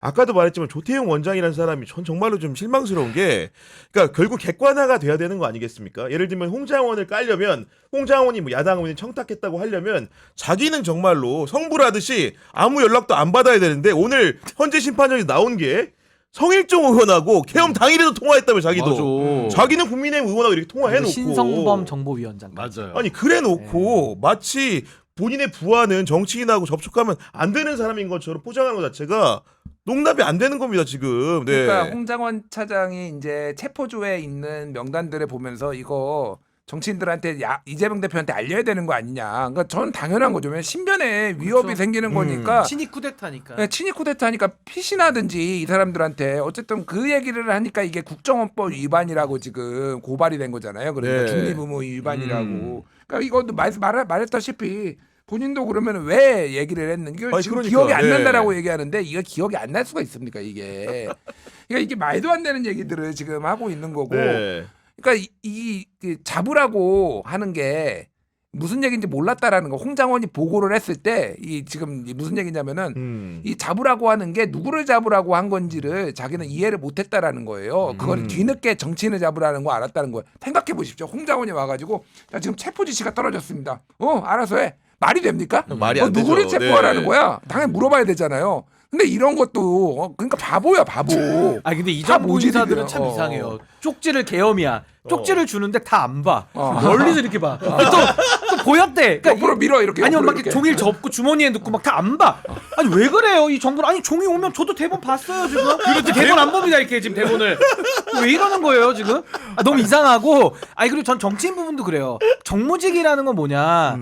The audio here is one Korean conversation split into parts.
아까도 말했지만 조태용 원장이라는 사람이 전 정말로 좀 실망스러운 게, 그러니까 결국 객관화가 돼야 되는 거 아니겠습니까? 예를 들면 홍장원을 깔려면 홍장원이 뭐 야당 의원이 청탁했다고 하려면 자기는 정말로 성불하듯이 아무 연락도 안 받아야 되는데, 오늘 헌재 심판정에 나온 게 성일종 의원하고 계엄 당일에도 통화했다며 자기도. 맞아. 자기는 국민의힘 의원하고 이렇게 통화해놓고. 신성범 정보위원장. 맞아요. 아니 그래놓고 마치 본인의 부하는 정치인하고 접촉하면 안 되는 사람인 것처럼 포장하는 것 자체가 농담이 안 되는 겁니다 지금. 네. 그러니까 홍장원 차장이 이제 체포조에 있는 명단들을 보면서 이거 정치인들한테 이재명 대표한테 알려야 되는 거 아니냐. 그러니까 저는 당연한 거죠. 왜냐면 신변에 위협이 그렇죠. 생기는 거니까. 친이 쿠데타니까. 네, 친이 쿠데타니까 피신하든지 이 사람들한테 어쨌든 그 얘기를 하니까 이게 국정원법 위반이라고 지금 고발이 된 거잖아요. 그러니까 네. 중립의무 위반이라고. 그러니까 이것도 말했다시피 본인도 그러면 왜 얘기를 했는지 아니, 지금 그러니까, 기억이 안 네. 난다라고 얘기하는데 이거 기억이 안 날 수가 있습니까 이게. 그러니까 이게 말도 안 되는 얘기들을 지금 하고 있는 거고. 네. 그러니까 그 잡으라고 하는 게 무슨 얘기인지 몰랐다라는 거. 홍장원이 보고를 했을 때 이 지금 무슨 얘기냐면은 이 잡으라고 하는 게 누구를 잡으라고 한 건지를 자기는 이해를 못했다라는 거예요. 그거를 뒤늦게 정치인을 잡으라는 거 알았다는 거예요. 생각해 보십시오. 홍장원이 와가지고 자, 지금 체포 지시가 떨어졌습니다. 알아서 해. 말이 됩니까? 말이 안 되죠. 누구를 체포하라는 네. 거야? 당연히 물어봐야 되잖아요. 근데 이런 것도 그러니까 바보야 바보. 아 근데 이 다 정부 인사들은 모질이더라. 참 이상해요. 쪽지를 계엄이야. 쪽지를 주는데 다 안 봐. 어. 멀리서 이렇게 봐. 또 보였대. 그러니까 옆으로 밀어 이렇게. 아니 옆으로 막 이렇게. 종이를 접고 주머니에 넣고 막 다 안 봐. 아니 왜 그래요 이 정부는? 아니 종이 오면 저도 대본 봤어요 지금. 그렇지 대본 안 봅니다 이렇게 지금 대본을. 왜 이러는 거예요 지금? 너무 이상하고. 아니 그리고 전 정치인 부분도 그래요. 정무직이라는 건 뭐냐?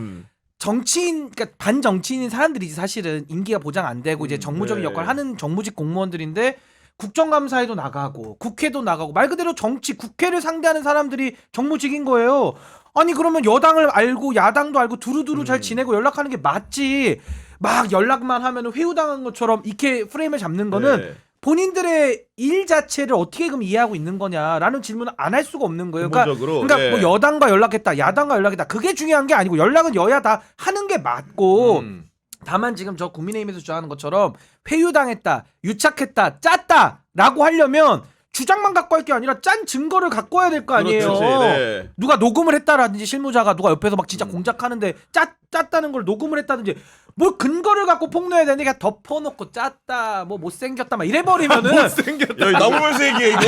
정치인, 그러니까 반정치인인 사람들이지 사실은 임기가 보장 안 되고 이제 정무적인 네. 역할을 하는 정무직 공무원들인데 국정감사에도 나가고 국회도 나가고 말 그대로 정치 국회를 상대하는 사람들이 정무직인 거예요. 아니 그러면 여당을 알고 야당도 알고 두루두루 잘 지내고 연락하는 게 맞지. 막 연락만 하면 회유당한 것처럼 이렇게 프레임을 잡는 거는 네. 본인들의 일 자체를 어떻게 그럼 이해하고 있는 거냐라는 질문을 안 할 수가 없는 거예요. 근본적으로, 그러니까 네. 뭐 여당과 연락했다, 야당과 연락했다. 그게 중요한 게 아니고 연락은 여야 다 하는 게 맞고 다만 지금 저 국민의힘에서 주장하는 것처럼 회유당했다, 유착했다, 짰다라고 하려면 주장만 갖고 할 게 아니라 짠 증거를 갖고 와야 될 거 아니에요. 그렇지, 네. 누가 녹음을 했다라든지 실무자가 누가 옆에서 막 진짜 공작하는데 짰다는 걸 녹음을 했다든지 뭘 근거를 갖고 폭로해야 되는데 그냥 덮어놓고 짰다 뭐 못생겼다 막 이래버리면은 야, 나무면서 얘기해 이거.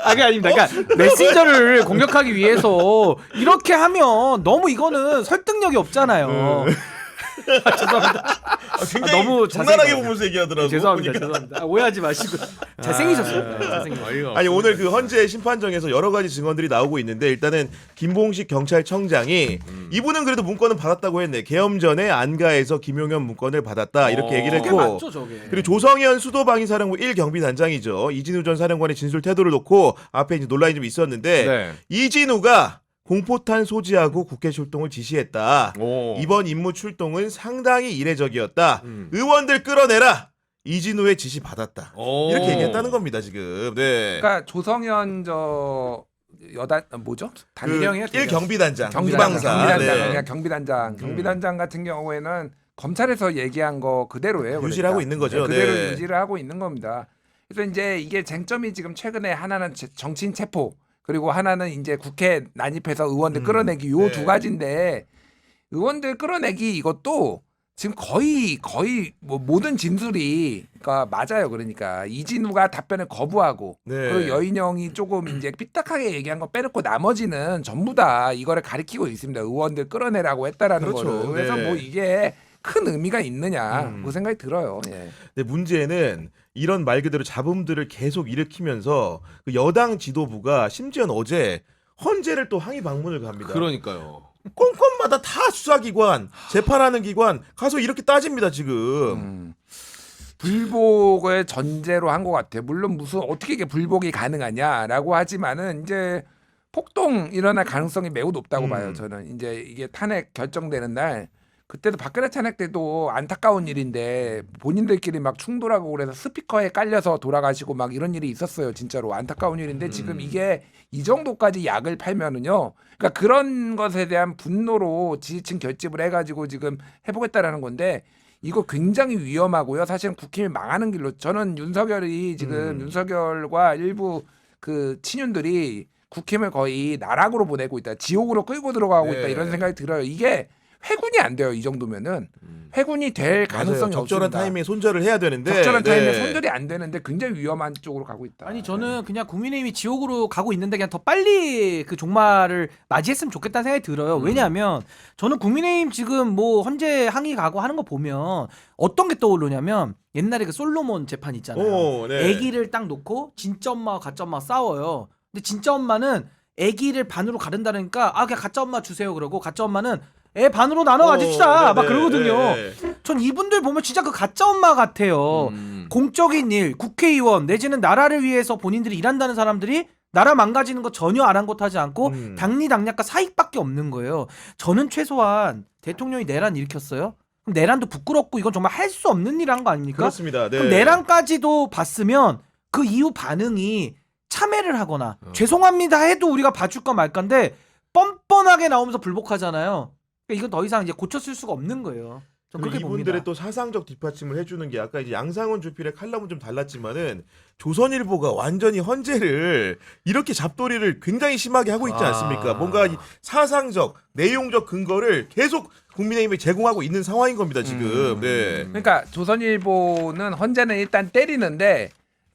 아, 그게 아닙니다. 그러니까 메신저를 공격하기 위해서 이렇게 하면 너무 이거는 설득력이 없잖아요. 아, 죄송합니다. 굉장히 너무 장난하게 자세히 보면서 얘기하더라고. 죄송합니다. 보니까. 죄송합니다. 오해하지 마시고 잘생기셨어요. 잘생기셨어요. 아니 오늘 그 헌재 심판정에서 여러 가지 증언들이 나오고 있는데, 일단은 김봉식 경찰청장이 이분은 그래도 문건은 받았다고 했네. 계엄 전에 안가에서 김용현 문건을 받았다 이렇게 얘기를 그게 했고, 맞죠, 저게. 그리고 조성현 수도방위사령부 1경비단장이죠. 이진우 전 사령관의 진술 태도를 놓고 앞에 이제 논란이 좀 있었는데, 네. 이진우가 공포탄 소지하고 국회 출동을 지시했다. 오. 이번 임무 출동은 상당히 이례적이었다. 의원들 끌어내라. 이진우의 지시 받았다. 오. 이렇게 얘기했다는 겁니다 지금. 네. 그러니까 조성현 저 여단 뭐죠? 그 단일형이에요. 1경비단장. 경비단장, 수방사. 경비단장, 네. 경비단장 같은 경우에는 검찰에서 얘기한 거 그대로예요. 유지를 그러니까. 하고 있는 거죠. 그대로 네. 유지를 하고 있는 겁니다. 그래서 이제 이게 쟁점이 지금 최근에 하나는 정치인 체포, 그리고 하나는 이제 국회 난입해서 의원들 끌어내기 요 네. 두 가지인데, 의원들 끌어내기 이것도 지금 거의 뭐 모든 진술이 그러니까 맞아요. 그러니까 이진우가 답변을 거부하고, 네. 그리고 여인영이 조금 이제 삐딱하게 얘기한 거 빼놓고 나머지는 전부 다 이거를 가리키고 있습니다. 의원들 끌어내라고 했다라는 그렇죠. 거를. 그래서 네. 뭐 이게 큰 의미가 있느냐 그 생각이 들어요. 예. 근데 문제는 이런 말 그대로 잡음들을 계속 일으키면서 그 여당 지도부가 심지어는 어제 헌재를 또 항의 방문을 갑니다. 그러니까요. 건건마다 다 수사기관, 재판하는 기관 가서 이렇게 따집니다 지금. 불복을 전제로 한 것 같아요. 물론 무슨 어떻게 이게 불복이 가능하냐라고 하지만은 이제 폭동 일어날 가능성이 매우 높다고 봐요. 저는 이제 이게 탄핵 결정되는 날, 그때도 박근혜 탄핵 때도 안타까운 일인데 본인들끼리 막 충돌하고 그래서 스피커에 깔려서 돌아가시고 막 이런 일이 있었어요. 진짜로 안타까운 일인데 지금 이게 이 정도까지 약을 팔면은요. 그러니까 그런 것에 대한 분노로 지지층 결집을 해가지고 지금 해보겠다라는 건데, 이거 굉장히 위험하고요. 사실은 국힘이 망하는 길로 저는 윤석열이 지금 윤석열과 일부 그 친윤들이 국힘을 거의 나락으로 보내고 있다. 지옥으로 끌고 들어가고 네. 있다. 이런 생각이 들어요. 이게 회군이 안 돼요. 이 정도면은 회군이 될 가능성이 맞아요. 적절한 없습니다. 타이밍에 손절을 해야 되는데 적절한 타이밍에 네. 손절이 안 되는데 굉장히 위험한 쪽으로 가고 있다. 아니 저는 그냥 국민의힘이 지옥으로 가고 있는데 그냥 더 빨리 그 종말을 맞이했으면 좋겠다는 생각이 들어요. 왜냐하면 저는 국민의힘 지금 뭐 헌재 항의 가고 하는 거 보면 어떤 게 떠오르냐면 옛날에 그 솔로몬 재판 있잖아요. 오, 네. 아기를 딱 놓고 진짜 엄마와 가짜 엄마 싸워요. 근데 진짜 엄마는 아기를 반으로 가른다니까 아 그냥 가짜 엄마 주세요 그러고 가짜 엄마는 애 반으로 나눠 가집시다 막 네, 그러거든요. 네, 네. 전 이분들 보면 진짜 그 가짜 엄마 같아요. 공적인 일, 국회의원 내지는 나라를 위해서 본인들이 일한다는 사람들이 나라 망가지는 거 전혀 아랑곳하지 않고 당리당략과 사익밖에 없는 거예요. 저는 최소한 대통령이 내란 일으켰어요. 그럼 내란도 부끄럽고 이건 정말 할 수 없는 일 한 거 아닙니까? 그렇습니다. 네. 그럼 내란까지도 봤으면 그 이후 반응이 참회를 하거나 죄송합니다 해도 우리가 봐줄까 말까인데 뻔뻔하게 나오면서 불복하잖아요. 그러니까 이건 더 이상 이제 고쳤을 수가 없는 거예요. 전 그리고 그렇게 이분들의 봅니다. 또 사상적 뒷받침을 해주는 게 아까 이제 양상훈 주필의 칼럼은 좀 달랐지만은 조선일보가 완전히 헌재를 이렇게 잡돌이를 굉장히 심하게 하고 있지 않습니까? 뭔가 이 사상적, 내용적 근거를 계속 국민의힘에 제공하고 있는 상황인 겁니다 지금. 네. 그러니까 조선일보는 헌재는 일단 때리는데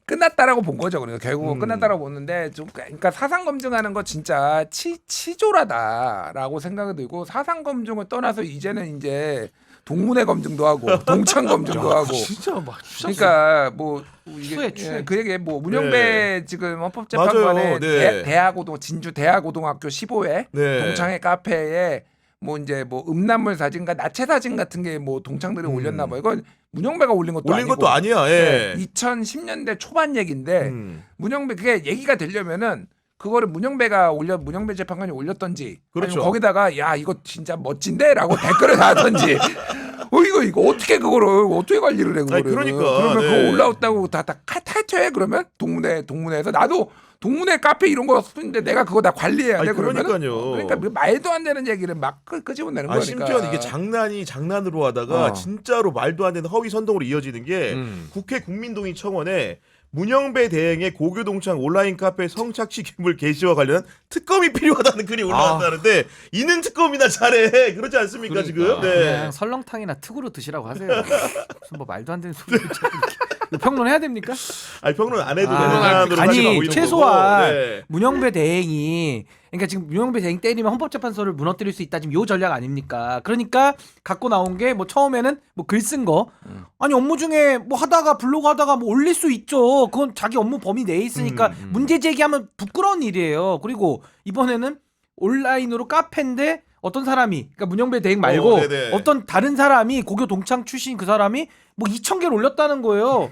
끝났다라고 본 거죠. 그러니까 결국은 끝났다라고 보는데 좀 그러니까 사상 검증하는 거 진짜 치졸하다라고 생각이 들고 사상 검증을 떠나서 이제는 이제 동문회 검증도 하고 동창 검증도 하고 진짜 막 그러니까 뭐 추해, 추해. 그 얘기 뭐 문영배 네. 지금 헌법재판관의 맞아요. 네. 대하고등 진주 대하고등학교 15회 네. 동창회 카페에 뭐 이제 뭐 음란물 사진과 나체 사진 같은 게 뭐 동창들이 올렸나 봐요. 이건 문영배가 올린 것도 올린 아니고 것도 아니야. 예. 2010년대 초반 얘기인데 문영배 그게 얘기가 되려면은 그거를 문영배 재판관이 올렸던지 그렇죠. 아니면 거기다가 야 이거 진짜 멋진데라고 댓글을 달았던지 이거 어떻게 그거를 어떻게 관리를 해 그거를 아니, 그러니까, 그러면 네. 그거 올라왔다고 다 탈퇴해 그러면 동문회에서 나도 동문회 카페 이런 거 쓰는데 내가 그거 다 관리해야 돼 아니, 그러면 그러니까요. 그러니까 말도 안 되는 얘기를 막 끄집어내는 아, 거니까 심지어는 이게 장난이 장난으로 하다가 진짜로 말도 안 되는 허위 선동으로 이어지는 게 국회 국민동의 청원에 문영배 대행의 고교동창 온라인 카페 성착취 기물 게시와 관련한 특검이 필요하다는 글이 올라왔다는데 이는 특검이나 잘해 그렇지 않습니까 그러니까. 지금? 네. 그냥 설렁탕이나 특으로 드시라고 하세요. 무슨 뭐 말도 안 되는 소리 이거 평론해야 됩니까? 아니 평론 안 해도 되는 아, 사람으로 아니, 사실 보이는 최소한 거고. 네. 문영배 대행이 그러니까 지금 문영배 대행 때리면 헌법재판소를 무너뜨릴 수 있다 지금 요 전략 아닙니까? 그러니까 갖고 나온 게 뭐 처음에는 뭐 글 쓴 거 아니 업무 중에 뭐 하다가 블로그 하다가 뭐 올릴 수 있죠. 그건 자기 업무 범위 내에 있으니까 문제 제기하면 부끄러운 일이에요. 그리고 이번에는 온라인으로 카페인데 어떤 사람이 그러니까 문영배 대행 말고 네네. 어떤 다른 사람이 고교 동창 출신 그 사람이 뭐 2,000개를 올렸다는 거예요.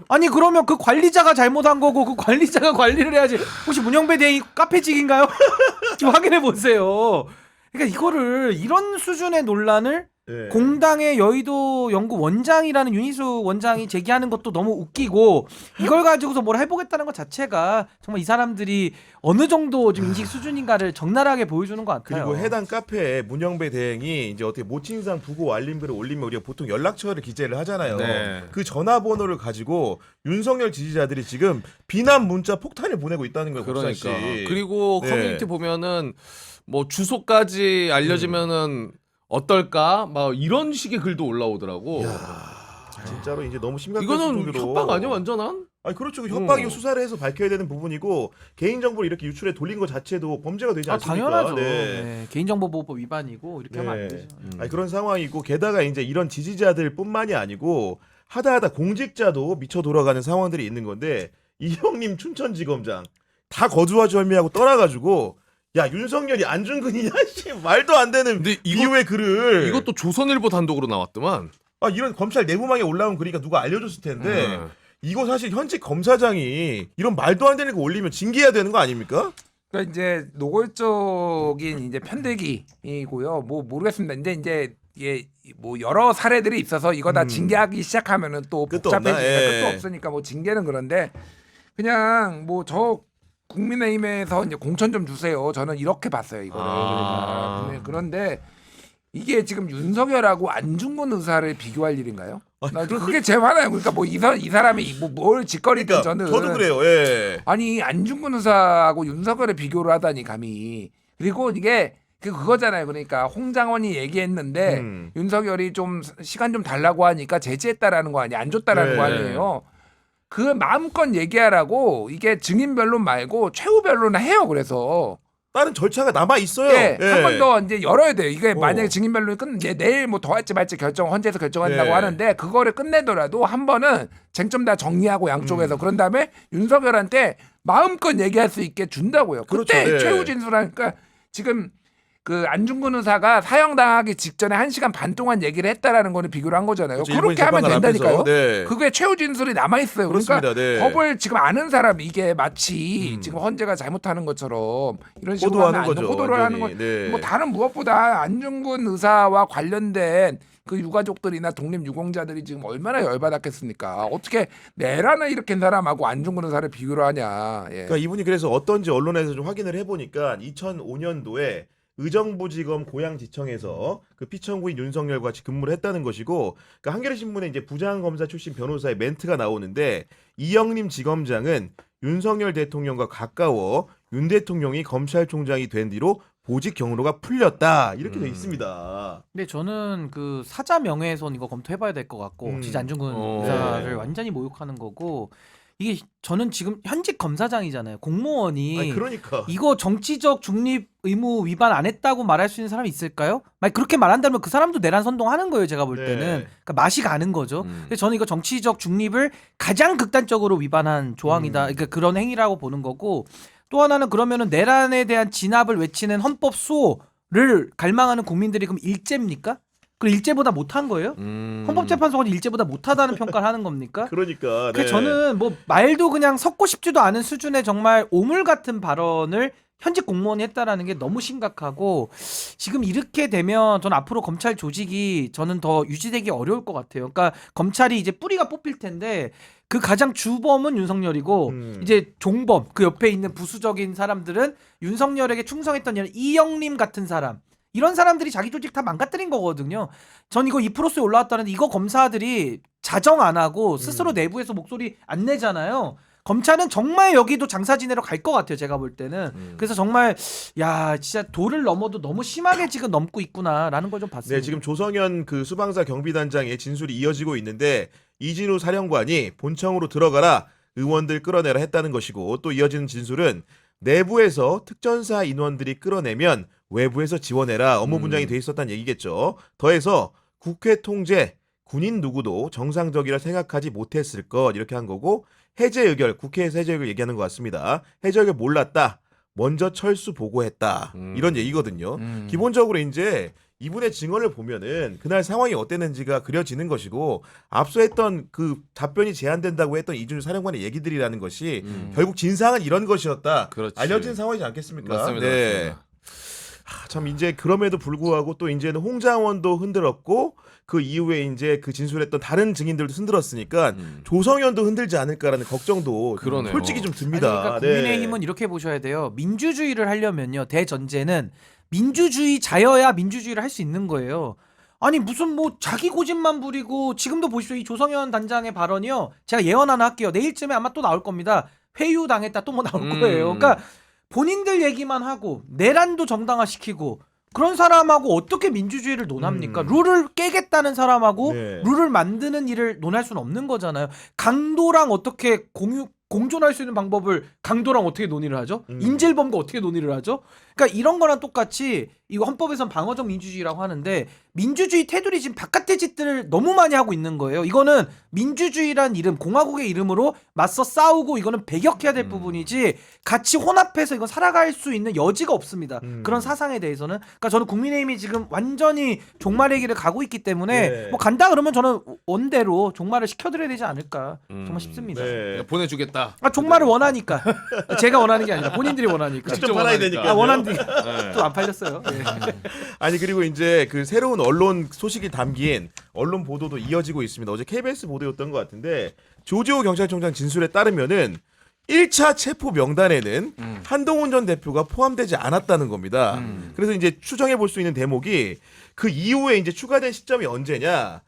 아니 그러면 그 관리자가 잘못한 거고 그 관리자가 관리를 해야지. 혹시 문영배 대행이 카페직인가요? 좀 확인해 보세요. 그러니까 이거를 이런 수준의 논란을 네. 공당의 여의도 연구 원장이라는 윤희수 원장이 제기하는 것도 너무 웃기고 이걸 가지고서 뭘 해보겠다는 것 자체가 정말 이 사람들이 어느 정도 지금 인식 수준인가를 적나라하게 보여주는 것 같아요. 그리고 해당 카페에 문영배 대행이 이제 어떻게 모친상 부고 알림글을 올리면 우리가 보통 연락처를 기재를 하잖아요. 네. 그 전화번호를 가지고 윤석열 지지자들이 지금 비난 문자 폭탄을 보내고 있다는 거예요. 그러니까. 국산 씨. 그리고 네. 커뮤니티 보면은 뭐 주소까지 알려지면은 어떨까? 막 이런 식의 글도 올라오더라고. 진짜로 이제 너무 심각한 이거는 수준으로. 협박 아니야 완전한? 아니 그렇죠. 협박이고 수사를 해서 밝혀야 되는 부분이고 개인 정보를 이렇게 유출해 돌린 것 자체도 범죄가 되지 아, 않습니까? 당연하죠. 네. 네. 개인정보보호법 위반이고 이렇게 하면 안 네. 되죠. 아니, 그런 상황이고 게다가 이제 이런 지지자들뿐만이 아니고 하다하다 공직자도 미쳐 돌아가는 상황들이 있는 건데 이형님 춘천지검장 다 거두어절미하고 떠나가지고 야 윤석열이 안중근이냐 씨 말도 안 되는 근데 비유의 글을 이것도 조선일보 단독으로 나왔더만. 아 이런 검찰 내부망에 올라온 글이니까 누가 알려줬을 텐데 이거 사실 현직 검사장이 이런 말도 안 되는 거 올리면 징계해야 되는 거 아닙니까? 그러니까 이제 노골적인 이제 편들기이고요. 뭐 모르겠습니다. 이제 이게 뭐 여러 사례들이 있어서 이거 다 징계하기 시작하면은 또 끝도 복잡해지니까 없나? 예. 끝도 없으니까 뭐 징계는 그런데 그냥 뭐 저 국민의힘에서 이제 공천 좀 주세요. 저는 이렇게 봤어요 이거를. 아. 그런데 이게 지금 윤석열하고 안중근 의사를 비교할 일인가요? 나 그게 제일 화나요. 그러니까 뭐 이 사람이 뭘 짓거리든 그러니까 저는 저도 그래요. 예. 아니 안중근 의사하고 윤석열을 비교를 하다니 감히. 그리고 이게 그거잖아요. 그러니까 홍장원이 얘기했는데 윤석열이 좀 시간 좀 달라고 하니까 제지했다라는 거 아니야? 안 줬다라는 네. 거 아니에요? 그 마음껏 얘기하라고 이게 증인 변론 말고 최후 변론을 해요. 그래서 다른 절차가 남아 있어요. 예, 한 번 더 이제 열어야 돼요. 이게 어. 만약에 증인 변론이 이제 내일 뭐 더 할지 말지 헌재에서 결정한다고 네. 하는데 그거를 끝내더라도 한 번은 쟁점 다 정리하고 양쪽에서 그런 다음에 윤석열한테 마음껏 얘기할 수 있게 준다고요. 그때 그렇죠. 네. 최후 진술하니까 지금 그 안중근 의사가 사형당하기 직전에 1시간 반 동안 얘기를 했다라는 거는 비교를 한 거잖아요. 그렇죠. 그렇게 일본 하면 재판관 된다니까요. 앞에서. 네. 그게 최후 진술이 남아 있어요. 그러니까 그렇습니다. 네. 법을 지금 아는 사람 이게 마치 지금 헌재가 잘못하는 것처럼 이런 식으로 호도하는 하면 안 거죠. 호도를 하는 거. 완전히. 네. 뭐 다른 무엇보다 안중근 의사와 관련된 그 유가족들이나 독립유공자들이 지금 얼마나 열받았겠습니까? 어떻게 내란을 일으킨 사람하고 안중근 의사를 비교를 하냐? 예. 그러니까 이분이 그래서 어떤지 언론에서 좀 확인을 해보니까 2005년도에 의정부지검 고양지청에서 그 피청구인 윤석열과 같이 근무를 했다는 것이고, 그러니까 한겨레신문에 이제 부장검사 출신 변호사의 멘트가 나오는데, 이영림 지검장은 윤석열 대통령과 가까워 윤 대통령이 검찰총장이 된 뒤로 보직 경로가 풀렸다 이렇게 돼 있습니다. 근데 저는 그 사자 명예훼손 이거 검토해봐야 될 것 같고 진짜 안중근 의사를 네. 완전히 모욕하는 거고 이게 저는 지금 현직 검사장이잖아요. 공무원이 아니, 그러니까 이거 정치적 중립 의무 위반 안 했다고 말할 수 있는 사람이 있을까요? 만약 그렇게 말한다면 그 사람도 내란 선동하는 거예요. 제가 볼 네. 때는 그러니까 맛이 가는 거죠. 그래서 저는 이거 정치적 중립을 가장 극단적으로 위반한 조항이다. 그러니까 그런 행위라고 보는 거고 또 하나는 그러면은 내란에 대한 진압을 외치는 헌법 수호를 갈망하는 국민들이 그럼 일제입니까? 그 일제보다 못한 거예요? 헌법재판소가 일제보다 못하다는 평가를 하는 겁니까? 그러니까 그 저는 뭐 말도 그냥 섞고 싶지도 않은 수준의 정말 오물 같은 발언을 현직 공무원이 했다라는 게 너무 심각하고 지금 이렇게 되면 저는 앞으로 검찰 조직이 저는 더 유지되기 어려울 것 같아요. 그러니까 검찰이 이제 뿌리가 뽑힐 텐데 그 가장 주범은 윤석열이고 이제 종범 그 옆에 있는 부수적인 사람들은 윤석열에게 충성했던 이영림 같은 사람 이런 사람들이 자기 조직 다 망가뜨린 거거든요. 전 이거 2%에 올라왔다는데 이거 검사들이 자정 안 하고 스스로 내부에서 목소리 안 내잖아요. 검찰은 정말 여기도 장사 지내러 갈 것 같아요. 제가 볼 때는. 그래서 정말 야 진짜 도를 넘어도 너무 심하게 지금 넘고 있구나라는 걸 좀 봤습니다. 네, 지금 조성현 그 수방사 경비단장의 진술이 이어지고 있는데 이진우 사령관이 본청으로 들어가라 의원들 끌어내라 했다는 것이고 또 이어지는 진술은 내부에서 특전사 인원들이 끌어내면 외부에서 지원해라 업무 분장이 돼 있었다는 얘기겠죠. 더해서 국회 통제 군인 누구도 정상적이라 생각하지 못했을 것 이렇게 한 거고 해제 의결 국회에서 해제 의결 얘기하는 것 같습니다. 해제 의결 몰랐다. 먼저 철수 보고했다. 이런 얘기거든요. 기본적으로 이제 이분의 증언을 보면은 그날 상황이 어땠는지가 그려지는 것이고 앞서 했던 그 답변이 제한된다고 했던 이준우 사령관의 얘기들이라는 것이 결국 진상은 이런 것이었다. 그렇지. 알려진 상황이지 않겠습니까? 맞습니다. 네. 맞습니다. 참 이제 그럼에도 불구하고 또 이제는 홍장원도 흔들었고 그 이후에 이제 그 진술했던 다른 증인들도 흔들었으니까 조성현도 흔들지 않을까라는 걱정도 그러네요. 솔직히 좀 아니, 듭니다. 그러니까 네. 국민의힘은 이렇게 보셔야 돼요. 민주주의를 하려면요. 대전제는 민주주의자여야 민주주의를 할 수 있는 거예요. 아니 무슨 뭐 자기 고집만 부리고 지금도 보십시오. 이 조성현 단장의 발언이요. 제가 예언 하나 할게요. 내일쯤에 아마 또 나올 겁니다. 회유당했다 또 뭐 나올 거예요. 그러니까 본인들 얘기만 하고 내란도 정당화시키고 그런 사람하고 어떻게 민주주의를 논합니까? 룰을 깨겠다는 사람하고 네. 룰을 만드는 일을 논할 수는 없는 거잖아요. 강도랑 어떻게 공존할 수 있는 방법을 강도랑 어떻게 논의를 하죠? 인질범과 어떻게 논의를 하죠? 그러니까 이런 거랑 똑같이 이거 헌법에선 방어적 민주주의라고 하는데 민주주의 테두리 지금 바깥의 짓들을 너무 많이 하고 있는 거예요. 이거는 민주주의란 이름, 공화국의 이름으로 맞서 싸우고 이거는 배격해야 될 부분이지 같이 혼합해서 이건 살아갈 수 있는 여지가 없습니다. 그런 사상에 대해서는. 그러니까 저는 국민의힘이 지금 완전히 종말의 길을 가고 있기 때문에 네. 뭐 간다 그러면 저는 원대로 종말을 시켜드려야 되지 않을까 정말 싶습니다. 네. 보내주겠다. 아 종말을 원하니까 제가 원하는 게 아니라 본인들이 원하니까. 직접 팔아야 되니까. 아 원하는 게 네. 또 안 팔렸어요. 네. 아니 그리고 이제 그 새로운 언론 소식이 담긴 언론 보도도 이어지고 있습니다. 어제 KBS 보도였던 것 같은데 조지호 경찰청장 진술에 따르면은 1차 체포 명단에는 한동훈 전 대표가 포함되지 않았다는 겁니다. 그래서 이제 추정해 볼 수 있는 대목이 그 이후에 이제 추가된 시점이 언제냐?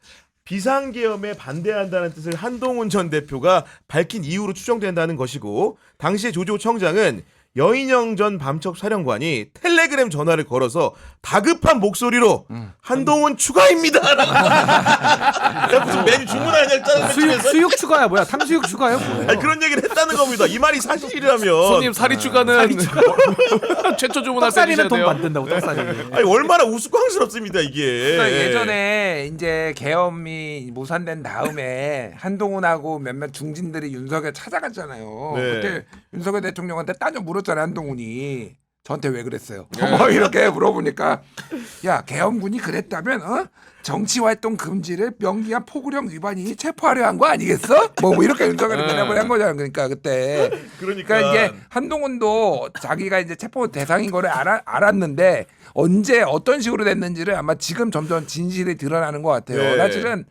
비상계엄에 반대한다는 뜻을 한동훈 전 대표가 밝힌 이후로 추정된다는 것이고, 당시에 조조 청장은 여인영 전 밤첩 사령관이 텔레그램 전화를 걸어서 다급한 목소리로 한동훈 추가입니다. 야, 무슨 메뉴 주문하냐 짜장면 수육 추가야 뭐야? 탕수육 추가야 뭐야? 아니, 그런 얘기를 했다는 겁니다. 이 말이 사실이라면. 손님 사리 추가는 최초 주문할 때 떡살이는 주셔야 돈 돼요. 만든다고 떡살이는. 아니, 얼마나 우스꽝스럽습니다 이게. 그러니까 예전에 이제 계엄이 무산된 다음에 한동훈하고 몇몇 중진들이 윤석열 찾아갔잖아요. 네. 그때 윤석열 대통령한테 따져 물었잖아요. 한동훈이 저한테 왜 그랬어요? 뭐 이렇게 물어보니까 야 계엄군이 그랬다면 정치활동 금지를 명기한 포구령 위반이 체포하려 한 거 아니겠어? 뭐 이렇게 윤석열이 대답을 한 거잖아요. 그러니까 그때 그러니까 이게 한동훈도 자기가 이제 체포 대상인 거를 알았는데 언제 어떤 식으로 됐는지를 아마 지금 점점 진실이 드러나는 것 같아요. 네. 사실은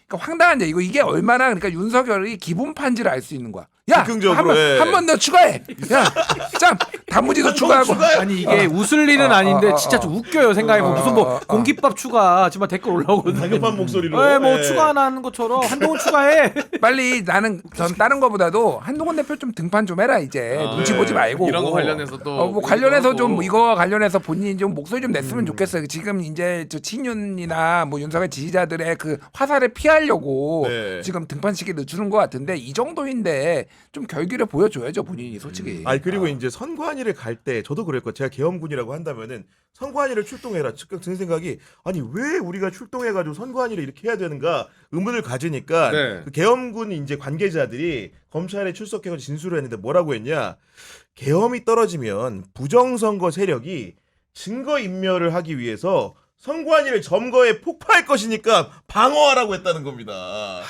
그러니까 황당한 얘기고 이게 얼마나 그러니까 윤석열이 기본판지를 알 수 있는 거야. 야, 즉흥적으로, 예. 한 번 더 추가해. 야, 짱 단무지도 추가하고. 아니 이게 웃을 일은 아닌데 진짜 좀 웃겨요. 생각해보면 무슨 뭐 공깃밥 추가 정말 댓글 올라오거든요. 다급한 목소리로. 네, 뭐 예. 추가 안 하는 것처럼 한동훈 추가해. 빨리 나는 전 다른 거보다도 한동훈 대표 좀 등판 좀 해라 이제 눈치 네. 보지 말고 이런 거 관련해서 또 뭐 관련해서 얘기도 좀 하고. 이거 관련해서 본인이 좀 목소리 좀 냈으면 좋겠어요. 지금 이제 저 친윤이나 뭐 윤석열 지지자들의 그 화살을 피하려고 네. 지금 등판 시기 늦추는 것 같은데 이 정도인데 좀 결기를 보여줘야죠 본인이 솔직히. 아니 그리고 이제 선관위를 갈 때 저도 그랬고 제가 계엄군이라고 한다면은 선관위를 출동해라 즉각 드는 생각이 아니 왜 우리가 출동해가지고 선관위를 이렇게 해야 되는가 의문을 가지니까 네. 그 계엄군 이제 관계자들이 검찰에 출석해서 진술을 했는데 뭐라고 했냐 계엄이 떨어지면 부정선거 세력이 증거 인멸을 하기 위해서 선관위를 점거해 폭파할 것이니까 방어하라고 했다는 겁니다.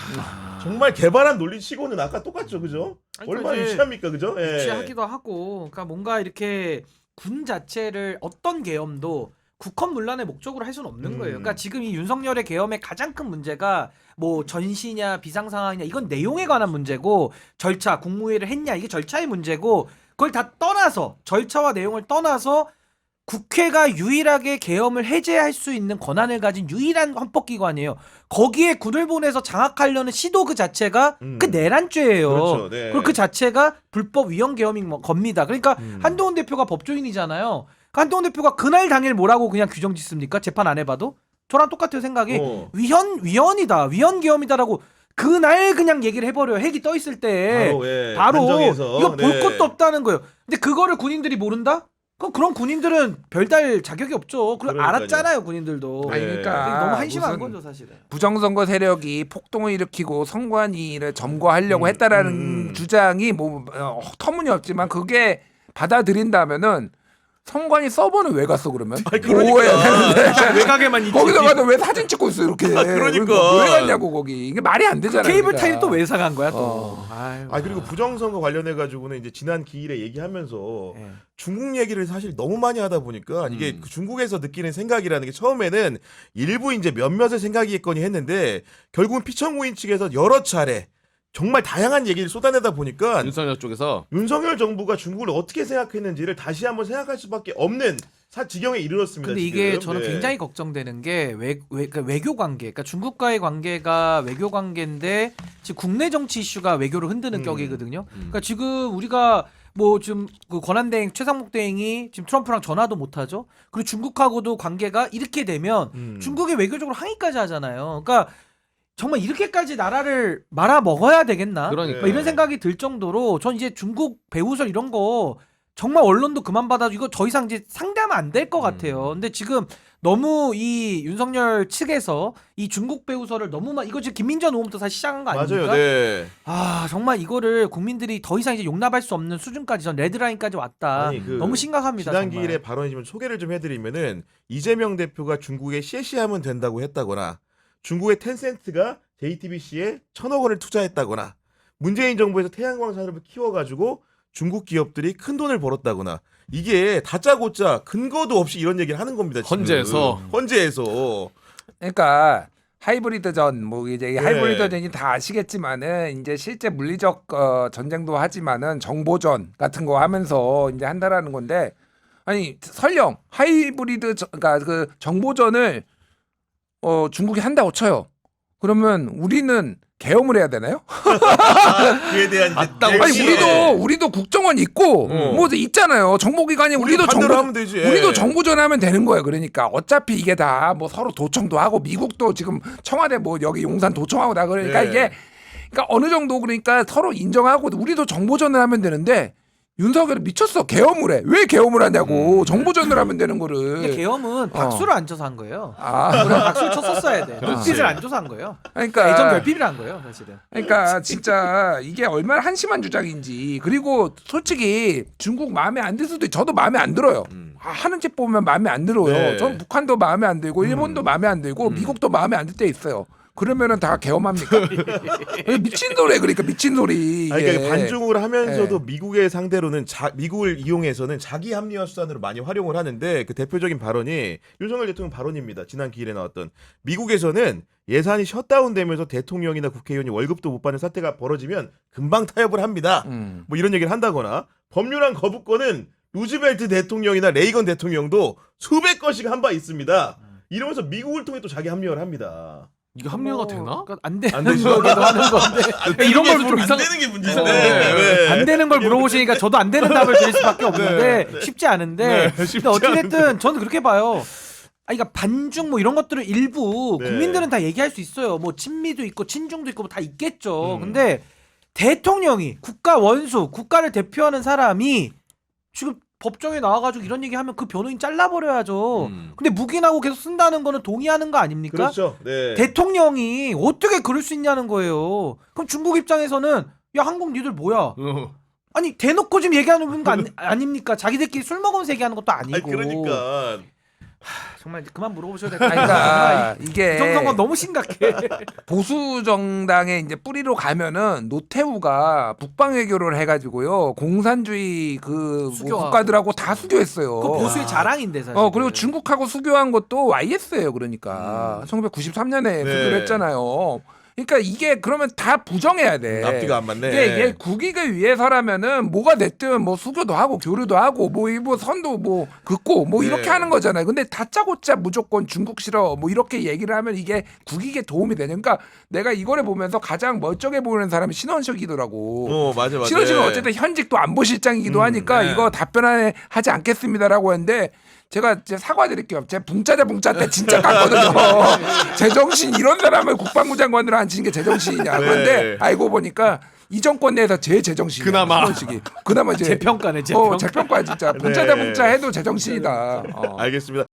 정말 개발한 논리치고는 아까 똑같죠, 그죠? 아니, 얼마나 이제 유치합니까, 그죠? 예. 유치하기도 하고, 그러니까 뭔가 이렇게 군 자체를 어떤 계엄도 국헌 문란의 목적으로 할 수는 없는 거예요. 그러니까 지금 이 윤석열의 계엄의 가장 큰 문제가 뭐 전시냐 비상 상황이냐 이건 내용에 관한 문제고 절차 국무회의를 했냐 이게 절차의 문제고 그걸 다 떠나서 절차와 내용을 떠나서 국회가 유일하게 계엄을 해제할 수 있는 권한을 가진 유일한 헌법기관이에요. 거기에 군을 보내서 장악하려는 시도 그 자체가 그 내란죄예요. 그렇죠, 네. 그리고 그 자체가 불법 위헌 계엄인 겁니다. 그러니까 한동훈 대표가 법조인이잖아요. 한동훈 대표가 그날 당일 뭐라고 그냥 규정 짓습니까? 재판 안 해봐도? 저랑 똑같아요 생각이. 위헌이다. 위헌 계엄이다라고 그날 그냥 얘기를 해버려요. 핵이 떠 있을 때 바로 판정해서. 이거 볼 네. 것도 없다는 거예요. 근데 그거를 군인들이 모른다? 그럼 군인들은 별달 자격이 없죠. 그걸 그러니까요. 알았잖아요, 군인들도. 아니, 그러니까 너무 한심한 무슨 거죠, 사실은. 부정선거 세력이 폭동을 일으키고 선관위를 점거하려고 했다라는 주장이 뭐 터무니없지만 그게 받아들인다면은 선관위 서버는 왜 갔어 그러면? 아니, 그러니까. 오해야 되는데 외곽에만 있지. 거기서 가도 왜 사진 찍고 있어 이렇게? 그러니까. 왜 갔냐고 거기 이게 말이 안 되잖아. 케이블 그러니까. 타일이 또 왜 사간 거야 또. 아유. 아 그리고 부정선거 관련해 가지고는 이제 지난 기일에 얘기하면서 예. 중국 얘기를 사실 너무 많이 하다 보니까 이게 그 중국에서 느끼는 생각이라는 게 처음에는 일부 이제 몇몇의 생각이겠거니 했는데 결국은 피청구인 측에서 여러 차례 정말 다양한 얘기를 쏟아내다 보니까 윤석열 쪽에서 윤석열 정부가 중국을 어떻게 생각했는지를 다시 한번 생각할 수밖에 없는 지경에 이르렀습니다. 근데 지금. 이게 저는 네. 굉장히 걱정되는 게 그러니까 외교 관계, 그러니까 중국과의 관계가 외교 관계인데 지금 국내 정치 이슈가 외교를 흔드는 격이거든요. 그러니까 지금 우리가 뭐 지금 그 권한대행 최상목 대행이 지금 트럼프랑 전화도 못 하죠. 그리고 중국하고도 관계가 이렇게 되면 중국이 외교적으로 항의까지 하잖아요. 그러니까 정말 이렇게까지 나라를 말아 먹어야 되겠나? 그러니까. 뭐 이런 생각이 들 정도로 전 이제 중국 배후설 이런 거 정말 언론도 그만 받아줘 이거 더 이상 이제 상대하면 안 될 것 같아요. 근데 지금 너무 이 윤석열 측에서 이 중국 배후설을 너무 이거 지금 김민전 의원부터 다시 시작한 거 아닙니까? 맞아요. 네. 아 정말 이거를 국민들이 더 이상 이제 용납할 수 없는 수준까지 전 레드라인까지 왔다. 아니, 그 너무 심각합니다. 지난 정말. 기일에 발언이지만 소개를 좀 해드리면은 이재명 대표가 중국에 CC하면 된다고 했다거나 중국의 텐센트가 JTBC에 1,000억 원을 투자했다거나 문재인 정부에서 태양광 산업을 키워가지고 중국 기업들이 큰 돈을 벌었다거나 이게 다짜고짜 근거도 없이 이런 얘기를 하는 겁니다. 지금. 헌재에서. 헌재에서. 그러니까 하이브리드전 뭐 이제 이 네. 하이브리드전이 다 아시겠지만은 이제 실제 물리적 전쟁도 하지만은 정보전 같은 거 하면서 이제 한다라는 건데 아니 설령 그러니까 그 정보전을 중국이 한다고 쳐요. 그러면 우리는 계엄을 해야 되나요? 그에 대한 맞다고 아니 네. 우리도 국정원 있고 뭐 있잖아요. 정보기관이 우리도 반대로 하면 되지. 우리도 정보전 하면 되는 거예요. 그러니까 어차피 이게 다 뭐 서로 도청도 하고 미국도 지금 청와대 뭐 여기 용산 도청하고 다 그러니까 네. 이게 그러니까 어느 정도 그러니까 서로 인정하고 우리도 정보전을 하면 되는데 윤석열이 미쳤어. 계엄을 해. 왜 계엄을 하냐고. 정보전을 하면 되는 거를. 근데 계엄은 박수를 안 쳐서 한 거예요. 아, 그럼 박수를 쳤었어야 돼. 그렇지. 눈빛을 안 줘서 한 거예요. 그러니까 예전 결핍이라 한 거예요, 사실은. 그러니까 진짜 이게 얼마나 한심한 주장인지 그리고 솔직히 중국 마음에 안 들 수도 저도 마음에 안 들어요. 하는 짓 보면 마음에 안 들어요. 네. 전 북한도 마음에 안 들고 일본도 마음에 안 들고 미국도 마음에 안 들 때 있어요. 그러면은 다 계엄합니까? 미친 소리 그러니까 미친 소리. 아니, 그러니까 이게. 반중을 하면서도 미국의 상대로는 미국을 이용해서는 자기 합리화 수단으로 많이 활용을 하는데 그 대표적인 발언이 윤석열 대통령 발언입니다. 지난 기일에 나왔던 미국에서는 예산이 셧다운되면서 대통령이나 국회의원이 월급도 못 받는 사태가 벌어지면 금방 타협을 합니다. 뭐 이런 얘기를 한다거나 법률안 거부권은 루즈벨트 대통령이나 레이건 대통령도 수백 건씩 한 바 있습니다. 이러면서 미국을 통해 또 자기 합리화를 합니다. 이게 합리화가 되나? 그러니까 안 되는 안 되죠. 거기도 하는 건데 이런 걸 좀 이상- 안 되는 게 문제인데. 네. 안 되는 걸 물어보시니까 저도 안 되는 답을 드릴 수밖에 없는데 쉽지 않은데 쉽지 근데 어찌됐든 저는 그렇게 봐요. 그러니까 반중 뭐 이런 것들을 일부 네. 국민들은 다 얘기할 수 있어요. 뭐 친미도 있고 친중도 있고 뭐 다 있겠죠. 근데 대통령이 국가 원수, 국가를 대표하는 사람이 지금 법정에 나와가지고 이런 얘기하면 그 변호인 잘라버려야죠. 근데 묵인하고 계속 쓴다는 거는 동의하는 거 아닙니까? 그렇죠. 네. 대통령이 어떻게 그럴 수 있냐는 거예요. 그럼 중국 입장에서는 야 한국 니들 뭐야? 아니 대놓고 지금 얘기하는 거 아닙니까? 자기들끼리 술 먹으면서 얘기하는 것도 아니고. 아니, 그러니까 정말 이제 그만 물어보셔야 될 것 아니, 같아요. 그러니까 이게 부정선거 너무 심각해. 보수 정당의 이제 뿌리로 가면은 노태우가 북방 외교를 해가지고요 공산주의 그 수교하고. 국가들하고 다 수교했어요. 그 보수의 자랑인데 사실. 그리고 중국하고 수교한 것도 YS예요. 그러니까 1993년에 수교를 했잖아요. 그러니까 이게 그러면 다 부정해야 돼. 앞뒤가 안 맞네. 이게 국익을 위해서라면은 뭐가 됐든 뭐 수교도 하고 교류도 하고 뭐 선도 뭐 긋고 뭐 이렇게 네. 하는 거잖아요. 근데 다짜고짜 무조건 중국 싫어 뭐 이렇게 얘기를 하면 이게 국익에 도움이 되냐. 그러니까 내가 이거를 보면서 가장 멀쩡해 보이는 사람이 신원식이더라고. 맞아. 신원식은 어쨌든 현직도 안보실장이기도 하니까 네. 이거 답변하지 않겠습니다라고 했는데 제가 이제 사과드릴게요. 제가 붕짜자 때 진짜 깠거든요. 제정신 이런 사람을 국방부 장관으로 앉히는 게 제정신이냐. 그런데 알고 보니까 이 정권 내에서 제일 제정신이야. 그나마. 신원식이. 그나마 이제 재평가네 재평가. 재평가 진짜 붕짜자 해도 제정신이다. 알겠습니다.